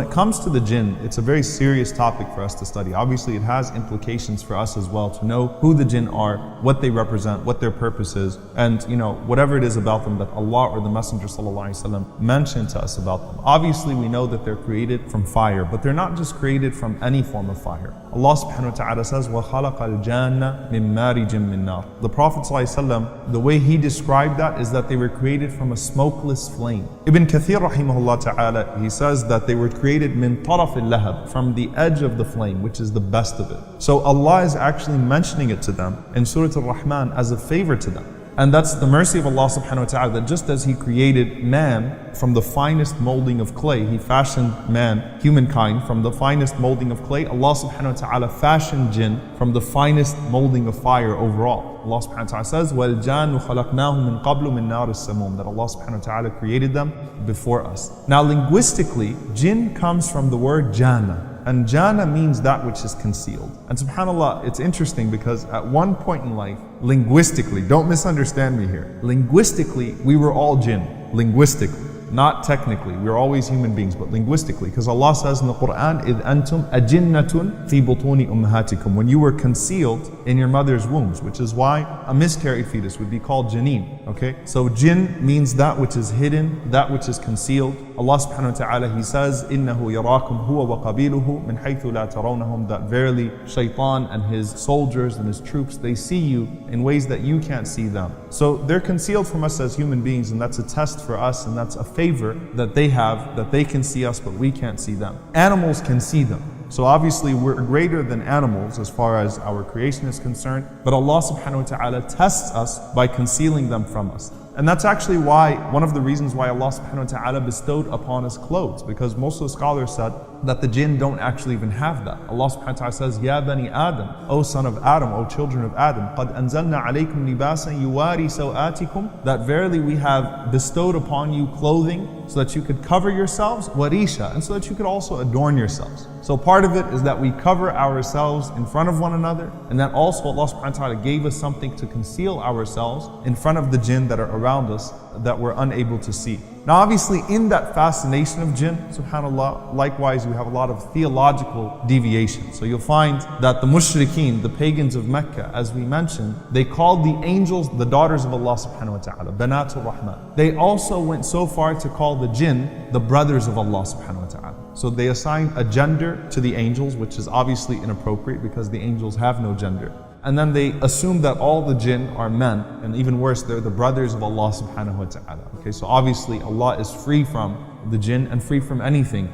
When it comes to the jinn, it's a very serious topic for us to study. Obviously, it has implications for us as well to know who the jinn are, what they represent, what their purpose is, and whatever it is about them that Allah or the Messenger ﷺ mentioned to us about them. Obviously, we know that they're created from fire, but they're not just created from any form of fire. Allah subhanahu wa ta'ala says, وَخَلَقَ الْجَانَّ مِن مَارِجٍ مِن نَارٍ. The Prophet ﷺ, the way he described that is that they were created from a smokeless flame. Ibn Kathir rahimahullah ta'ala, he says that they were created min taraf al-lahab, from the edge of the flame, which is the best of it. So Allah is actually mentioning it to them in Surah Al-Rahman as a favor to them. And that's the mercy of Allah subhanahu wa ta'ala, that just as He created man from the finest molding of clay, He fashioned man, humankind, from the finest molding of clay, Allah subhanahu wa ta'ala fashioned jinn from the finest molding of fire overall. Allah subhanahu wa ta'ala says, وَالْجَانُ خَلَقْنَاهُ مِن قَبْلُ مِن نَارِ السَّمُومِ, that Allah subhanahu wa ta'ala created them before us. Now linguistically, jinn comes from the word jana. And jana means that which is concealed. And subhanAllah, it's interesting because at one point in life, linguistically, don't misunderstand me here, linguistically, we were all jinn, linguistically. Not technically, we're always human beings, but linguistically. Because Allah says in the Quran, إِذْ أَنْتُمْ أَجِنَّةٌ فِي بُطُونِ أُمَّهَاتِكُمْ, when you were concealed in your mother's wombs, which is why a miscarried fetus would be called janeen. Okay? So jinn means that which is hidden, that which is concealed. Allah subhanahu wa ta'ala, He says, إِنَّهُ يَرَاكُمْ هُوَ وَقَبِيلُهُ مِنْ حَيْثُ لَا تَرَوْنَهُمْ, that verily shaitan and his soldiers and his troops, they see you in ways that you can't see them. So they're concealed from us as human beings, and that's a test for us, and that's a favor that they have, that they can see us but we can't see them. Animals can see them. So obviously we're greater than animals as far as our creation is concerned, but Allah subhanahu wa ta'ala tests us by concealing them from us. And that's actually why, one of the reasons why Allah subhanahu wa ta'ala bestowed upon us clothes, because most of the scholars said that the jinn don't actually even have that. Allah subhanahu wa ta'ala says, Ya bani Adam, O son of Adam, O children of Adam, قَدْ أَنزَلْنَا عَلَيْكُمْ لِبَاسًا يُوَارِي سَوْآتِكُمْ, that verily we have bestowed upon you clothing so that you could cover yourselves, warisha, and so that you could also adorn yourselves. So part of it is that we cover ourselves in front of one another, and that also Allah subhanahu wa ta'ala gave us something to conceal ourselves in front of the jinn that are around us that we're unable to see. Now obviously in that fascination of jinn, subhanAllah, likewise you have a lot of theological deviation. So you'll find that the mushrikeen, the pagans of Mecca, as we mentioned, they called the angels the daughters of Allah subhanahu wa ta'ala, Banatul Rahman. They also went so far to call the jinn the brothers of Allah subhanahu wa ta'ala. So they assigned a gender to the angels, which is obviously inappropriate because the angels have no gender. And then they assume that all the jinn are men, and even worse, they're the brothers of Allah subhanahu wa ta'ala. Okay, so obviously Allah is free from the jinn and free from anything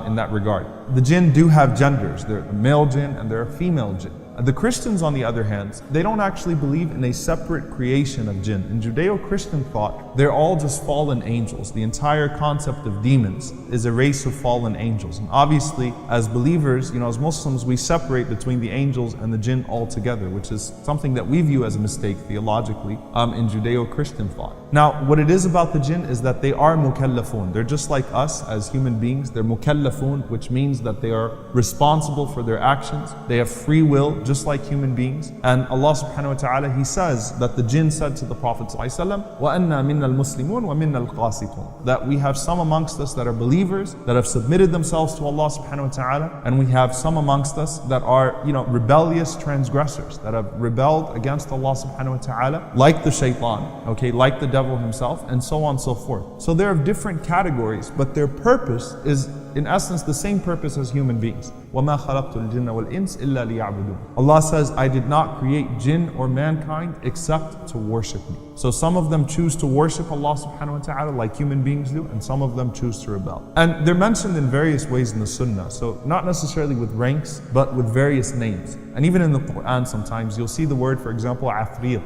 in that regard. The jinn do have genders. They're a male jinn and they're a female jinn. The Christians, on the other hand, they don't actually believe in a separate creation of jinn. In Judeo-Christian thought, they're all just fallen angels. The entire concept of demons is a race of fallen angels. And obviously, as believers, as Muslims, we separate between the angels and the jinn altogether, which is something that we view as a mistake theologically in Judeo-Christian thought. Now, what it is about the jinn is that they are mukallafun. They're just like us as human beings. They're mukallafun, which means that they are responsible for their actions. They have free will, just like human beings. And Allah subhanahu wa ta'ala, He says that the jinn said to the Prophet ﷺ, وَأَنَّا مِنَّا الْمُسْلِمُونَ وَمِنَّا الْقَاسِطُونَ, that we have some amongst us that are believers, that have submitted themselves to Allah subhanahu wa ta'ala, and we have some amongst us that are, rebellious transgressors, that have rebelled against Allah subhanahu wa ta'ala, like the shaitan, okay, like the devil himself, and so on and so forth. So there are different categories, but their purpose is in essence the same purpose as human beings. وَمَا خَلَقْتُ الْجِنَّ وَالْإِنسِ إِلَّا لِيَعْبُدُونَ. Allah says, I did not create jinn or mankind except to worship me. So some of them choose to worship Allah subhanahu wa ta'ala like human beings do, and some of them choose to rebel. And they're mentioned in various ways in the Sunnah. So not necessarily with ranks, but with various names. And even in the Quran sometimes you'll see the word, for example, afrit.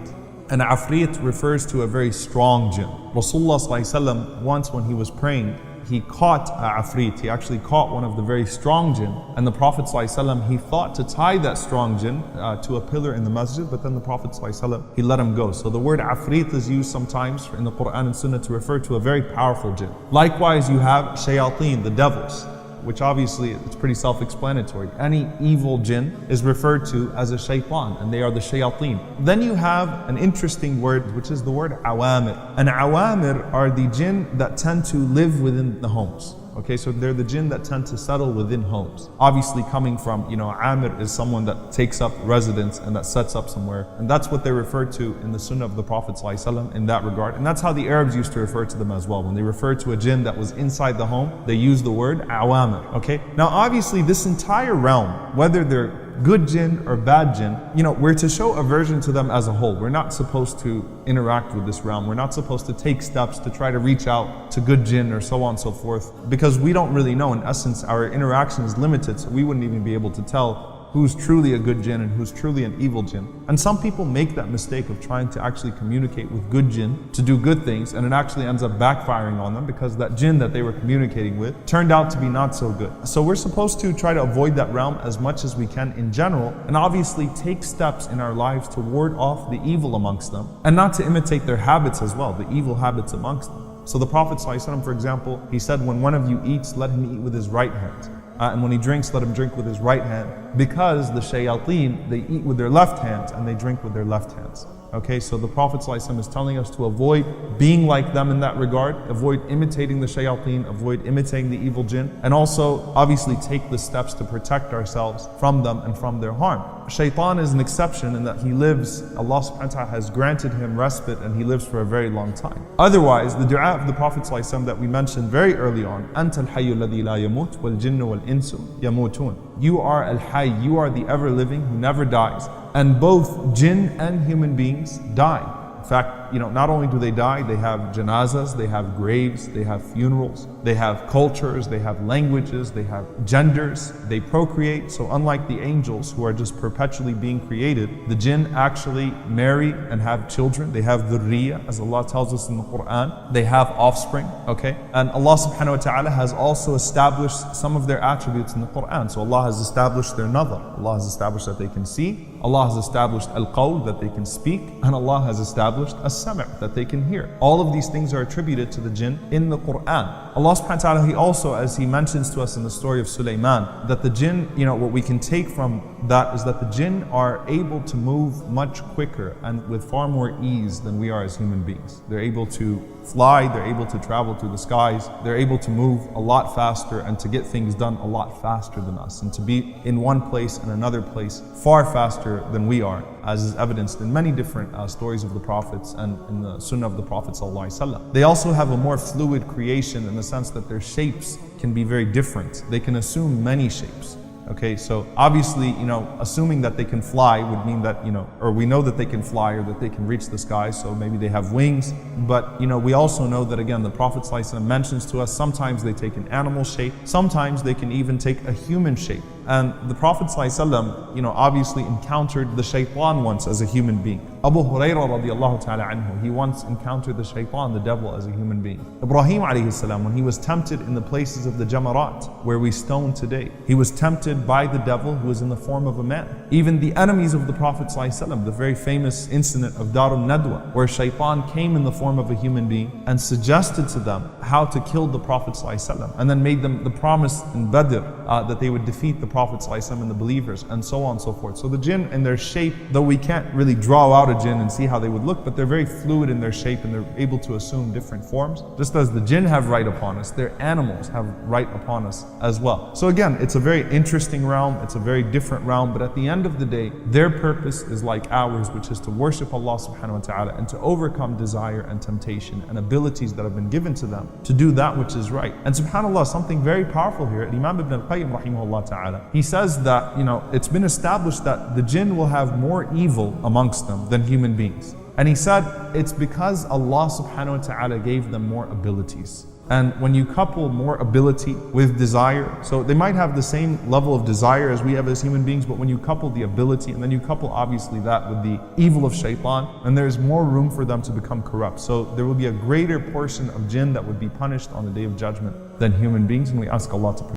And afrit refers to a very strong jinn. Rasulullah sallallahu alaihi wasallam, once when he was praying, he caught afrit. He actually caught one of the very strong jinn. And the Prophet ﷺ, he thought to tie that strong jinn to a pillar in the masjid, but then the Prophet ﷺ, he let him go. So the word afrit is used sometimes in the Quran and Sunnah to refer to a very powerful jinn. Likewise, you have shayateen, the devils, which obviously it's pretty self-explanatory. Any evil jinn is referred to as a shaitan, and they are the shayateen. Then you have an interesting word, which is the word awamir. And awamir are the jinn that tend to live within the homes. Okay, so they're the jinn that tend to settle within homes. Obviously coming from, Amir is someone that takes up residence and that sets up somewhere. And that's what they refer to in the sunnah of the Prophet ﷺ in that regard. And that's how the Arabs used to refer to them as well. When they refer to a jinn that was inside the home, they use the word awamir. Okay, now obviously this entire realm, whether they're good jinn or bad jinn, we're to show aversion to them as a whole. We're not supposed to interact with this realm. We're not supposed to take steps to try to reach out to good jinn or so on and so forth, because we don't really know. In essence, our interaction is limited, so we wouldn't even be able to tell who's truly a good jinn and who's truly an evil jinn. And some people make that mistake of trying to actually communicate with good jinn to do good things, and it actually ends up backfiring on them because that jinn that they were communicating with turned out to be not so good. So we're supposed to try to avoid that realm as much as we can in general, and obviously take steps in our lives to ward off the evil amongst them, and not to imitate their habits as well, the evil habits amongst them. So the Prophet ﷺ, for example, he said, when one of you eats, let him eat with his right hand. And when he drinks, let him drink with his right hand, because the shayateen, they eat with their left hands and they drink with their left hands. Okay, so the Prophet ﷺ is telling us to avoid being like them in that regard, avoid imitating the shayateen, avoid imitating the evil jinn, and also obviously take the steps to protect ourselves from them and from their harm. Shaitan is an exception in that he lives, Allah subhanahu wa ta'ala has granted him respite and he lives for a very long time. Otherwise, the dua of the Prophet ﷺ that we mentioned very early on, أَنْتَ الْحَيُّ الَّذِي لَا يَمُوتُ وَالْجِنُّ وَالْإِنسُ يَمُوتُونَ. You are al-Hayy, you are the ever-living who never dies. And both jinn and human beings die. In fact, not only do they die, they have janazas, they have graves, they have funerals, they have cultures, they have languages, they have genders, they procreate. So unlike the angels who are just perpetually being created, the jinn actually marry and have children. They have dhurriya, as Allah tells us in the Quran. They have offspring, okay? And Allah subhanahu wa ta'ala has also established some of their attributes in the Quran. So Allah has established their nazar. Allah has established that they can see. Allah has established al-qawl, that they can speak. And Allah has established as-sam', that they can hear. All of these things are attributed to the jinn in the Quran. Allah subhanahu wa ta'ala, He also, as He mentions to us in the story of Sulaiman, that the jinn, what we can take from that is that the jinn are able to move much quicker and with far more ease than we are as human beings. They're able to fly, they're able to travel through the skies, they're able to move a lot faster and to get things done a lot faster than us, and to be in one place and another place far faster than we are, as is evidenced in many different stories of the prophets and in the sunnah of the Prophet ﷺ. They also have a more fluid creation in the sense that their shapes can be very different. They can assume many shapes. Okay, so obviously, assuming that they can fly would mean that, or we know that they can fly or that they can reach the sky, so maybe they have wings. But, we also know that, again, the Prophet ﷺ mentions to us, sometimes they take an animal shape, sometimes they can even take a human shape. And the Prophet ﷺ, obviously encountered the shaitan once as a human being. Abu Hurairah radiallahu ta'ala anhu, he once encountered the shaitan, the devil, as a human being. Ibrahim alayhi salam, when he was tempted in the places of the Jamarat, where we stone today, he was tempted by the devil who was in the form of a man. Even the enemies of the Prophet ﷺ, the very famous incident of Darun Nadwa, where shaitan came in the form of a human being and suggested to them how to kill the Prophet ﷺ, and then made them the promise in Badr that they would defeat the Prophet ﷺ and the believers, and so on and so forth. So the jinn in their shape, though we can't really draw out a jinn and see how they would look, but they're very fluid in their shape and they're able to assume different forms. Just as the jinn have right upon us, their animals have right upon us as well. So again, it's a very interesting realm, it's a very different realm, but at the end of the day, their purpose is like ours, which is to worship Allah subhanahu wa ta'ala and to overcome desire and temptation and abilities that have been given to them to do that which is right. And subhanAllah, something very powerful here, Imam Ibn al-Qayyim rahimahullah ta'ala, he says that, it's been established that the jinn will have more evil amongst them than human beings. And he said it's because Allah subhanahu wa ta'ala gave them more abilities. And when you couple more ability with desire, so they might have the same level of desire as we have as human beings, but when you couple the ability and then you couple obviously that with the evil of shaitan, then there's more room for them to become corrupt. So there will be a greater portion of jinn that would be punished on the Day of Judgment than human beings, and we ask Allah to protect.